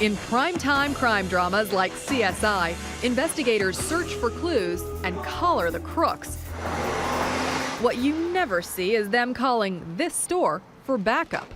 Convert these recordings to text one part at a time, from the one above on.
In primetime crime dramas like CSI, investigators search for clues and collar the crooks. What you never see is them calling this store for backup.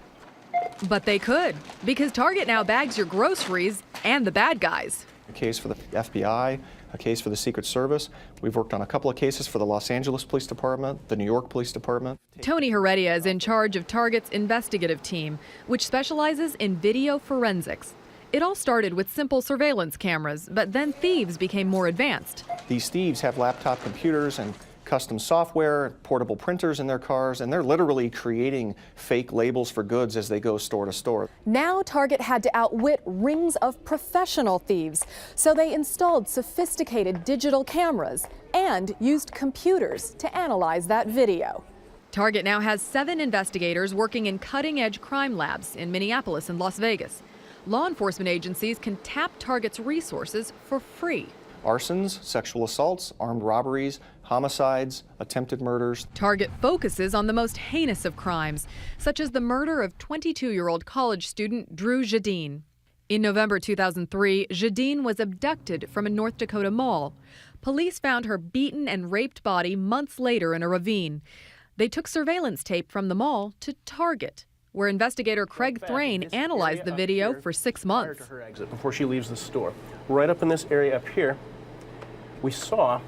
But they could, because Target now bags your groceries and the bad guys. A case for the FBI, a case for the Secret Service. We've worked on a couple of cases for the Los Angeles Police Department, the New York Police Department. Tony Heredia is in charge of Target's investigative team, which specializes in video forensics. It all started with simple surveillance cameras, but then thieves became more advanced. These thieves have laptop computers and custom software, portable printers in their cars, and they're literally creating fake labels for goods as they go store to store. Now Target had to outwit rings of professional thieves, so they installed sophisticated digital cameras and used computers to analyze that video. Target now has 7 investigators working in cutting-edge crime labs in Minneapolis and Las Vegas. Law enforcement agencies can tap Target's resources for free. Arsons, sexual assaults, armed robberies, homicides, attempted murders. Target focuses on the most heinous of crimes, such as the murder of 22-year-old college student Drew Jadine. In November 2003, Jadine was abducted from a North Dakota mall. Police found her beaten and raped body months later in a ravine. They took surveillance tape from the mall to Target, where investigator Craig Thrain analyzed the video for 6 months. Prior to her exit, before she leaves the store, right up in this area up here, we saw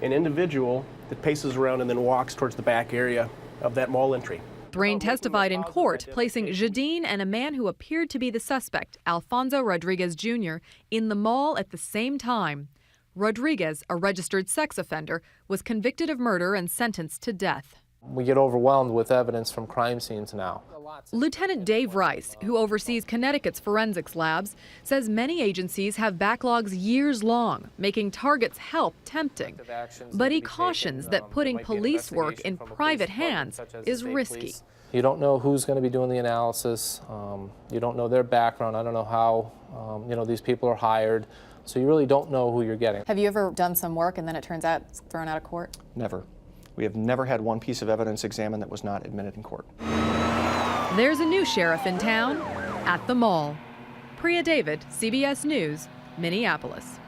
an individual that paces around and then walks towards the back area of that mall entry. Thrain testified in court, placing Jadine and a man who appeared to be the suspect, Alfonso Rodriguez Jr., in the mall at the same time. Rodriguez, a registered sex offender, was convicted of murder and sentenced to death. We get overwhelmed with evidence from crime scenes now. Lieutenant Dave Rice, who oversees Connecticut's forensics labs, says many agencies have backlogs years long, making Target's help tempting. But he cautions that putting police work in private hands is risky. You don't know who's going to be doing the analysis. You don't know their background. I don't know how these people are hired. So you really don't know who you're getting. Have you ever done some work and then it turns out it's thrown out of court? Never. We have never had one piece of evidence examined that was not admitted in court. There's a new sheriff in town at the mall. Priya David, CBS News, Minneapolis.